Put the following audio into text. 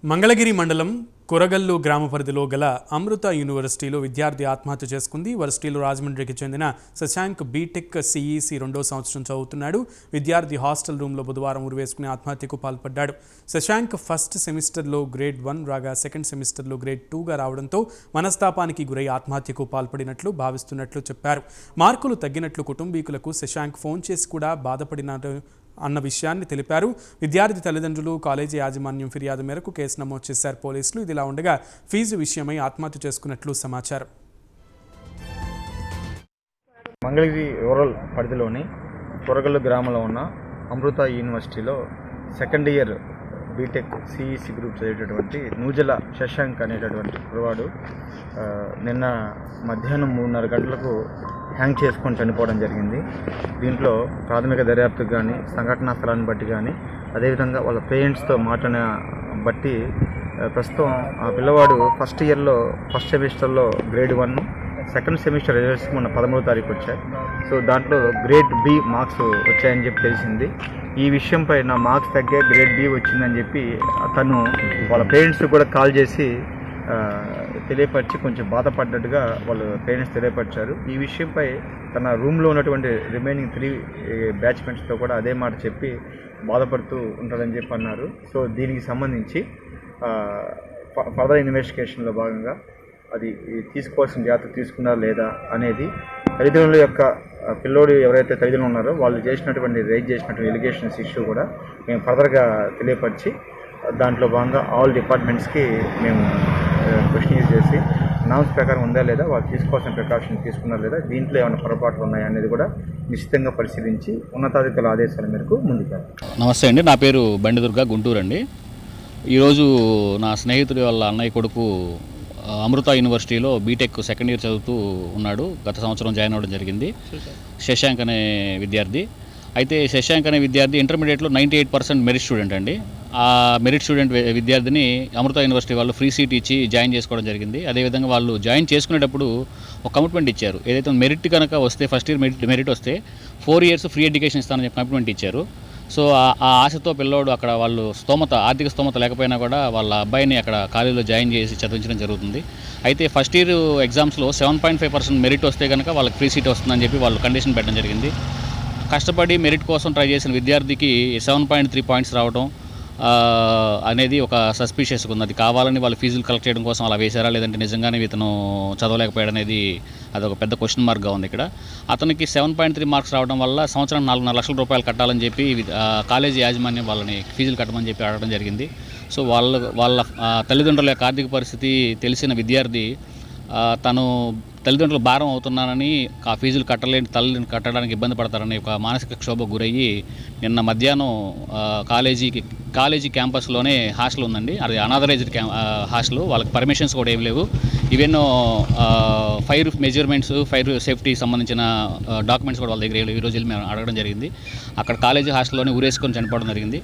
మంగళగిరి మండలం కొరగల్లు గ్రామ పరిధిలో గల అమృత యూనివర్సిటీలో విద్యార్థి ఆత్మహత్య చేసుకుంది. వర్సిటీలో రాజమండ్రికి చెందిన శశాంక్ బీటెక్ సిఈసి 2వ సంవత్సరం చదువుతున్నాడు. విద్యార్థి హాస్టల్ రూమ్లో బుధవారం ఉరివేసుకుని ఆత్మహత్యకు పాల్పడ్డాడు. శశాంక్ ఫస్ట్ సెమిస్టర్లో గ్రేడ్ 1 రాగా సెకండ్ సెమిస్టర్లో గ్రేడ్ 2గా రావడంతో మనస్తాపానికి గురై ఆత్మహత్యకు పాల్పడినట్లు భావిస్తున్నట్లు చెప్పారు. మార్కులు తగ్గినట్లు కుటుంబీకులకు శశాంక్ ఫోన్ చేసి కూడా బాధపడినట్లు అన్న విషయాన్ని తెలిపారు. విద్యార్థి తల్లిదండ్రులు కాలేజీ యాజమాన్యం ఫిర్యాదు మేరకు కేసు నమోదు చేశారు పోలీసులు. ఇదిలా ఉండగా ఫీజు విషయమై ఆత్మహత్య చేసుకున్నట్లు సమాచారం. మంగళగిరి రూరల్ పరిధిలోని కొరగల్లు గ్రామంలో ఉన్న అమృత యూనివర్సిటీలో second year BTech CEC group చదివేటటువంటి నూజల శశాంక్ అనేటటువంటి కురవాడు నిన్న మధ్యాహ్నం 3:30 గంటలకు హ్యాంగ్ చేసుకొని చనిపోవడం జరిగింది. దీంట్లో ప్రాథమిక దర్యాప్తుకు కానీ సంఘటనా స్థలాన్ని బట్టి కానీ అదేవిధంగా వాళ్ళ పేరెంట్స్తో మాట్లాడిన బట్టి ప్రస్తుతం ఆ పిల్లవాడు ఫస్ట్ ఇయర్లో ఫస్ట్ సెమిస్టర్లో గ్రేడ్ 1, సెకండ్ సెమిస్టర్ రిజల్ట్స్ మొన్న 13వ తారీఖు వచ్చాయి. సో దాంట్లో గ్రేడ్ బి మార్క్స్ వచ్చాయని చెప్పి తెలిసింది. ఈ విషయంపై నా మార్క్స్ తగ్గే గ్రేడ్ బి వచ్చిందని చెప్పి తను వాళ్ళ పేరెంట్స్ కూడా కాల్ చేసి తెలియపరిచి కొంచెం బాధపడ్డట్టుగా వాళ్ళ పేరెంట్స్ తెలియపరిచారు. ఈ విషయంపై తన రూమ్లో ఉన్నటువంటి రిమైనింగ్ 3 బ్యాచ్మెంట్స్తో కూడా అదే మాట చెప్పి బాధపడుతూ ఉంటాడని చెప్పి అన్నారు. సో దీనికి సంబంధించి ఫర్దర్ ఇన్వెస్టిగేషన్లో భాగంగా అది తీసుకోవాల్సిన జాగ్రత్త తీసుకున్నారా లేదా అనేది తల్లిదండ్రుల యొక్క పిల్లోడు ఎవరైతే తల్లిదండ్రులు ఉన్నారో వాళ్ళు రైజ్ చేసినటువంటి ఎలిగేషన్స్ ఇష్యూ కూడా మేము ఫర్దర్గా తెలియపరిచి దాంట్లో భాగంగా ఆల్ డిపార్ట్మెంట్స్కి మేము క్వశ్చన్ చేసి నామ్స్ ప్రకారం ఉందా లేదా, వాళ్ళు తీసుకోవాల్సిన ప్రికాషన్ తీసుకున్నారా లేదా, దీంట్లో ఏమైనా పొరపాట్లు ఉన్నాయా అనేది కూడా నిశ్చితంగా పరిశీలించి ఉన్నతాధికారుల ఆదేశాల మేరకు ముందుకు. నమస్తే అండి, నా పేరు బండిదుర్గ, గుంటూరు అండి. ఈరోజు నా స్నేహితుడి వాళ్ళ అన్నయ్య కొడుకు అమృత యూనివర్సిటీలో బీటెక్ సెకండ్ ఇయర్ చదువుతూ ఉన్నాడు. గత సంవత్సరం జాయిన్ అవ్వడం జరిగింది. శశాంక్ అనే విద్యార్థి. అయితే శశాంక్ అనే విద్యార్థి ఇంటర్మీడియట్లో 98% మెరిట్ స్టూడెంట్ అండి. ఆ మెరిట్ స్టూడెంట్ విద్యార్థిని అమృత యూనివర్సిటీ వాళ్ళు ఫ్రీ సీట్ ఇచ్చి జాయిన్ చేసుకోవడం జరిగింది. అదేవిధంగా వాళ్ళు జాయిన్ చేసుకునేటప్పుడు ఒక కమిట్మెంట్ ఇచ్చారు. ఏదైతే మెరిట్ కనుక వస్తే, ఫస్ట్ ఇయర్ మెరిట్ వస్తే 4 years ఫ్రీ ఎడ్యుకేషన్ ఇస్తానని చెప్పి కమిట్మెంట్ ఇచ్చారు. సో ఆ ఆశతో పిల్లోడు అక్కడ వాళ్ళు ఆర్థిక స్తోమత లేకపోయినా కూడా వాళ్ళ అబ్బాయిని అక్కడ కాలేజీలో జాయిన్ చేసి చదివించడం జరుగుతుంది. అయితే ఫస్ట్ ఇయర్ ఎగ్జామ్స్లో 7.5% మెరిట్ వస్తే కనుక వాళ్ళకి ఫ్రీ సీట్ వస్తుందని చెప్పి వాళ్ళు కండిషన్ పెట్టడం జరిగింది. కష్టపడి మెరిట్ కోసం ట్రై చేసిన విద్యార్థికి 7.3 పాయింట్స్ రావడం అనేది ఒక సస్పిషియస్గా ఉంది. అది కావాలని వాళ్ళు ఫీజులు కలెక్ట్ చేయడం కోసం అలా వేశారా, లేదంటే నిజంగానే ఇతను చదవలేకపోయాడు అనేది అదొక పెద్ద క్వశ్చన్ మార్క్గా ఉంది ఇక్కడ. అతనికి 7.3 మార్క్స్ రావడం వల్ల సంవత్సరం 4.5 లక్షల రూపాయలు కట్టాలని చెప్పి కాలేజీ యాజమాన్యం వాళ్ళని ఫీజులు కట్టమని చెప్పి అడగడం జరిగింది. సో వాళ్ళ తల్లిదండ్రుల యొక్క ఆర్థిక పరిస్థితి తెలిసిన విద్యార్థి తను తల్లిదండ్రులు భారం అవుతున్నానని ఆ ఫీజులు తల్లిని కట్టడానికి ఇబ్బంది పడతారని ఒక మానసిక క్షోభకు గురయ్యి నిన్న మధ్యాహ్నం కాలేజీ క్యాంపస్లోనే హాస్టల్ ఉందండి. అది అనాథరైజ్డ్ హాస్టల్. వాళ్ళకి పర్మిషన్స్ కూడా ఏం లేవు. Even fire measurements, fire safety సంబంధించిన డాక్యుమెంట్స్ కూడా వాళ్ళ దగ్గర ఈరోజు వెళ్ళి మేము అడగడం జరిగింది. అక్కడ కాలేజీ హాస్టల్లోనే ఊరేసుకొని చనిపోవడం జరిగింది.